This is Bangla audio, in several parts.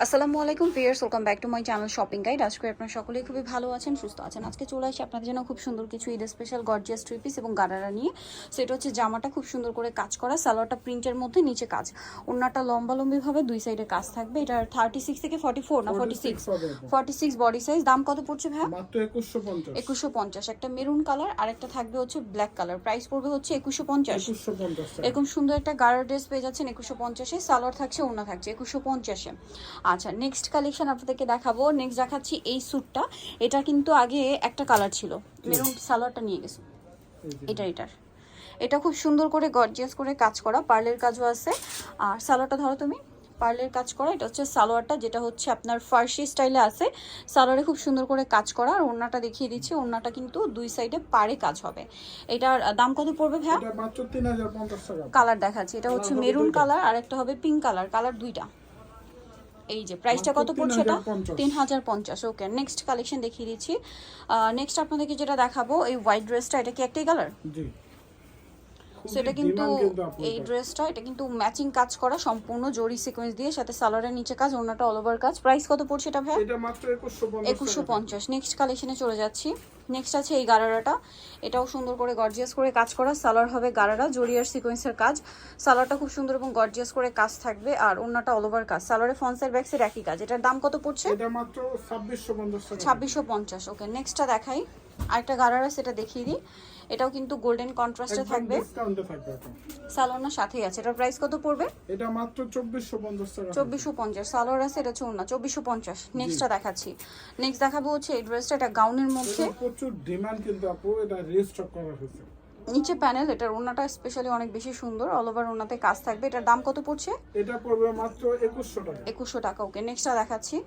আসসালামু আলাইকুম viewers, welcome back to my channel shopping guide. আজকে আপনারা সকলেই খুবই ভালো আছেন, সুস্থ আছেন। আজকে চলে আসি আপনাদের জন্য খুব সুন্দর কিছু Eid special gorgeous three piece এবং গারারা নিয়ে। সো এটা হচ্ছে জামাটা খুব সুন্দর করে কাজ করা, সালোয়ারটা প্রিন্টের মধ্যে, নিচে কাজ, ওন্নাটা লম্বালম্বিভাবে দুই সাইডে কাজ থাকবে। এটা 36 থেকে 44 না 46 বডি সাইজ। দাম কত পড়ছে ভাই? মাত্র 2150। 2150। একটা মেরুন কালার আর একটা থাকবে হচ্ছে ব্ল্যাক কালার। প্রাইস পড়বে হচ্ছে 2150। 2150 এরকম সুন্দর একটা গাঢ় ড্রেস পেয়ে যাচ্ছেন 2150-এ। সালোয়ার থাকছে, ওড়না থাকছে 2150-এ। আচ্ছা, নেক্সট কালেকশন আপনাদেরকে দেখাবো। নেক্সট দেখাচ্ছি এই স্যুটটা। এটা কিন্তু আগে একটা কালার ছিল, মেরুন সালোয়ারটা নিয়ে গেছে। এটা খুব সুন্দর করে গর্জিয়াস করে কাজ করা, পার্লের কাজও আছে। আর সালোয়ারটা ধরো তুমি, পার্লের কাজ করা। এটা হচ্ছে সালোয়ারটা, যেটা হচ্ছে আপনার ফার্সি স্টাইলে আছে। সালোয়ারে খুব সুন্দর করে কাজ করা। আর ওড়নাটা দেখিয়ে দিচ্ছি, ওড়নাটা কিন্তু দুই সাইডে পাড়ে কাজ হবে। এটার দাম কত পড়বে ভাইয়া? এটা মাত্র 3050 টাকা। কালার দেখাচ্ছি, এটা হচ্ছে মেরুন কালার আর একটা হবে পিঙ্ক কালার, কালার দুইটা। এই যে প্রাইসটা কত পড়ছে? এটা 3050। ওকে, নেক্সট কালেকশন দেখিয়ে দিচ্ছি। নেক্সট আপনাদেরকে যেটা দেখাবো, এই হোয়াইট ড্রেসটা, এটা কি একটাই কালার? জি। সো এটা কিন্তু এই ড্রেসটা, এটা কিন্তু ম্যাচিং কাজ করা, সম্পূর্ণ জরি সিকোয়েন্স দিয়ে, সাথে সালোয়ারের নিচে কাজ, ওড়নাটা অল ওভার কাজ। প্রাইস কত পড়ছে এটা ভাই? এটা মাত্র 2150। 2150। নেক্সট কালেকশনে চলে যাচ্ছি। নেক্সট আছে এই গারারাটা। এটাও সুন্দর করে গর্জিয়াস করে কাজ করা, সালোয়ার হবে গারারা, জরি আর সিকোয়েন্সের কাজ। সালোয়ারটা খুব সুন্দর এবং গর্জিয়াস করে কাজ থাকবে, আর ওড়নাটা অল ওভার কাজ। সালোয়ারের ফ্রন্ট সাইড ব্যাক সাইড একই কাজ। এটার দাম কত পড়ছে? এটা মাত্র 2650 টাকা। 2650। ওকে, নেক্সটটা দেখাই। আরেকটা গারারা, সেটা দেখিয়ে দিই। এটাও কিন্তু গোল্ডেন কন্ট্রাস্টে থাকবে, ডিসকাউন্টে থাকবে এটা। সালোয়ার সাথেই আছে। এটার প্রাইস কত পড়বে? এটা মাত্র 2450 টাকা। 2450। সালোয়ার আছে, এটা হচ্ছে ওড়না 2450। নেক্সটটা দেখাচ্ছি। নেক্সট দেখাবো হচ্ছে এই ড্রেসটা। এটা গাউনের মধ্যে, এটা প্রচুর ডিমান্ড কিন্তু আপু, এটা রিস্টক করা হয়েছে। নিচে প্যানেল। এটার ওড়নাটা স্পেশালি অনেক বেশি সুন্দর, অল ওভার ওড়নাতে কাজ থাকবে। এটার দাম কত পড়ছে? এটা পড়বে মাত্র 2100 টাকা। 2100 টাকা। ওকে, নেক্সটটা দেখাচ্ছি।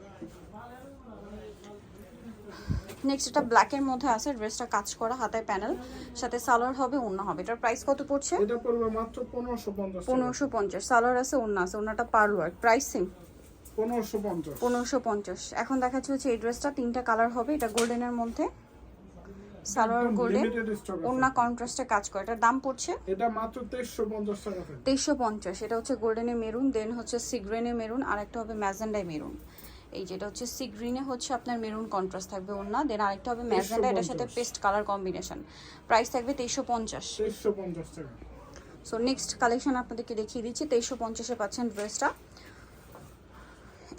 নেক্সট এটা ব্ল্যাকের মধ্যে আছে, ড্রেসটা কাজ করা, হাতায় প্যানেল, সাথে সালোয়ার হবে, ওড়না হবে। এটার প্রাইস কত পড়ছে? এটা পড়বে মাত্র 1550 টাকা। 1550। সালোয়ার আছে, ওড়না আছে, ওড়নাটা পার্ল ওয়ার্ক। Price same 1550। 1550। এখন দেখাচ্ছি হচ্ছে এই ড্রেসটা, তিনটা কালার হবে। এটা গোল্ডেনের মধ্যে, সালোয়ার গোল্ডেন, লিমিটেড স্টক আছে। ওড়না কন্ট্রাস্টে কাজ করে। এটার দাম পড়ছে এটা মাত্র 2350 টাকা থেকে। 2350। এটা হচ্ছে গোল্ডেনে মেরুন, দেন হচ্ছে সি গ্রিনে মেরুন, আর একটা হবে ম্যাজেন্ডায় মেরুন। এই যেটা হচ্ছে সি গ্রিনে হচ্ছে আপনার মেরুন কন্ট্রাস্ট থাকবে ওড়না, দেন আরেকটা হবে ম্যাজেন্ডা, এটার সাথে পেস্ট কালার কম্বিনেশন। প্রাইস থাকবে 2350। 2350 টাকা। সো নেক্সট কালেকশন আপনাদেরকে দেখিয়ে দিচ্ছি। 2350-এ পাচ্ছেন ড্রেসটা।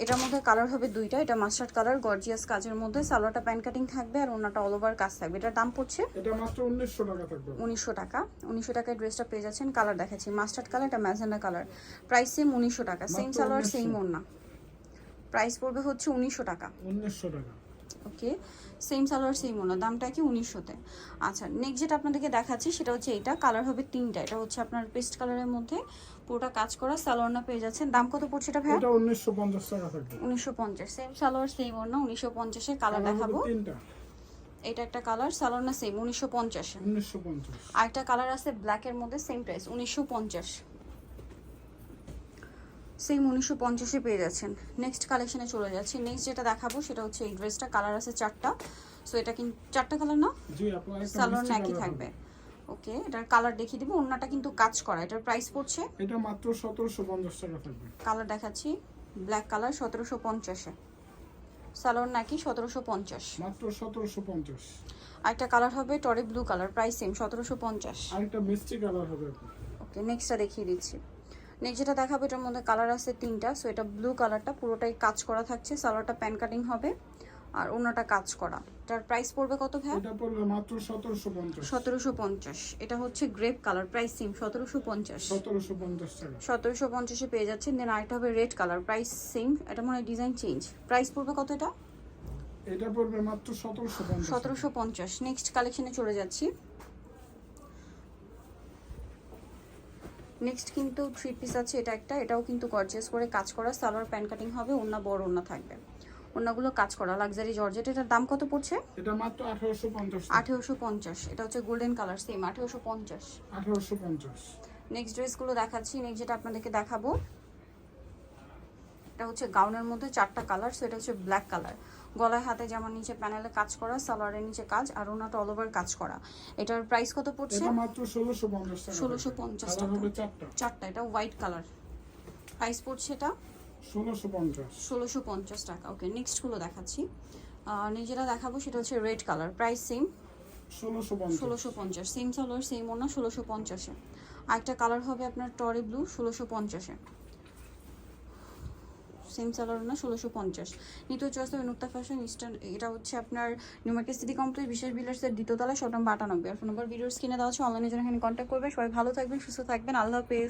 এটার মধ্যে কালার হবে দুইটা। এটা মাস্টার্ড কালার, গর্জিয়াস কাজের মধ্যে, সালোয়ারটা প্যান কাটিং থাকবে, আর ওড়নাটা অল ওভার কাজ থাকবে। এটার দাম পড়ছে এটা মাত্র 1900 টাকা থাকবে। 1900 টাকা। 1900 টাকায় ড্রেসটা পেয়ে যাচ্ছেন। কালার দেখাচ্ছি, মাস্টার্ড কালার, এটা ম্যাজেন্ডা কালার। প্রাইস সেম 1900 টাকা, সেম সালোয়ার সেম ওড়না। প্রাইস পড়বে হচ্ছে 1900 টাকা। 1900 টাকা। ওকে, সেম সালোয়ার সেম ওড়না, দামটা কি 1900-তে। আচ্ছা, নেক্সট যেটা আপনাদেরকে দেখাচ্ছি সেটা হচ্ছে এইটা। কালার হবে তিনটা। এটা হচ্ছে আপনার পেস্ট কালারের মধ্যে, পুরোটা কাজ করা, সালোয়ারটা পেয়ে যাচ্ছেন। দাম কত পড়ছে এটা ভাই? এটা 1950 টাকা থাকবে। 1950। সেম সালোয়ার সেম ওড়না, 1950-এ। কালার দেখাবো। তিনটা। এটা একটা কালার, সালোয়ার না সেম 1950-এ। 1950। আরেকটা কালার আছে ব্ল্যাকের মধ্যে, সেম প্রাইস 1950। সেম 1950-এ পেয়ে যাচ্ছেন। নেক্সট কালেকশনে চলে যাচ্ছি। নেক্সট যেটা দেখাবো সেটা হচ্ছে এই ড্রেসটা। কালার আছে চারটা। সো এটা কিন্তু চারটা কালার না? জি আপু, একটা সালোয়ার মিষ্টি একই কালার থাকবে। হবে। ওকে, এটার কালার দেখিয়ে দিব। ওড়নাটা কিন্তু কাজ করা। এটার প্রাইস পড়ছে, এটা মাত্র 1750 টাকা থাকবে। কালার দেখাচ্ছি, ব্ল্যাক কালার 1750-এ। সালোয়ার নাকি 1750, মাত্র 1750। আরেকটা কালার হবে টরে ব্লু কালার, প্রাইস সেম 1750। আরেকটা মিষ্টি কালার হবে আপু। ওকে, নেক্সটটা দেখিয়ে দিচ্ছি। নেক্সট যেটা দেখাবো, এটার মধ্যে কালার আছে তিনটা। সো এটা ব্লু কালারটা, পুরোটাই কাজ করা থাকছে, সালোয়ারটা প্যান কাটিং হবে, আর ওড়নাটা কাজ করা। এটার প্রাইস পড়বে কত ভাই? এটা পড়বে মাত্র 1750। 1750। এটা হচ্ছে গ্রেপ কালার, প্রাইস সেম 1750। 1750 টাকা। 1750-এ পেয়ে যাচ্ছেন। দেন আরেকটা হবে রেড কালার, প্রাইস সেম। এটা মনে হয় ডিজাইন চেঞ্জ। প্রাইস পড়বে কত এটা? এটা পড়বে মাত্র 1750। 1750। নেক্সট কালেকশনে চলে যাচ্ছি। নেক্সট কিন্তু থ্রি পিস আছে। এটা একটা, এটাও কিন্তু গর্জিয়াস করে কাজ করা, সালোয়ার প্যান কাটিং হবে, ওড়না বড় ওড়না থাকবে, ওড়নাগুলো কাজ করা, লাক্সারি জর্জেট। এটার দাম কত পড়ছে? এটা মাত্র 1850 টাকা। 1850। এটা হচ্ছে গোল্ডেন কালার, সেম 1850। 1850। নেক্সট ড্রেসগুলো দেখাচ্ছি। নেক্সট যেটা আপনাদেরকে দেখাবো, এটা হচ্ছে গাউনের মধ্যে চারটা কালার। সো এটা হচ্ছে ব্ল্যাক কালার, গলায় হাতে যেমন নিচে প্যানেলে কাজ করা, সালোয়ারের নিচে কাজ, আর ওনাটা অল ওভার কাজ করা। এটার প্রাইস কত পড়ছে? এটা মাত্র 1650 টাকা। 1650 কালার টাকা। হবে চারটা। চারটা। এটা হোয়াইট কালার, প্রাইস পড়ছে এটা 1650 1650 টাকা। ওকে, নেক্সটগুলো দেখাচ্ছি। নিজেরা দেখাবো, সেটা হচ্ছে red colour, price same 1650 1650, same salwar same ওনা 1650-এ। আরেকটা কালার হবে আপনার টরি ব্লু 1650-এ, সেম সালোয়ার না 1650। নিত্য চয়েস হবে নুক্তা ফ্যাশন ইস্টার্ন। এটা হচ্ছে আপনার নিউ মার্কেট সিটি কমপ্লেক্স বিশেষ বিলার্সের দ্বিতীয়তলা, শপ নাম্বার 98। আর ফোন নাম্বার ভিডিওর স্ক্রিনে দেওয়া আছে, অনলাইনে জন্য এখানে কন্ট্যাক্ট করবেন। সবাই ভালো থাকবেন, সুস্থ থাকবেন, আল্লাহ হাফেজ।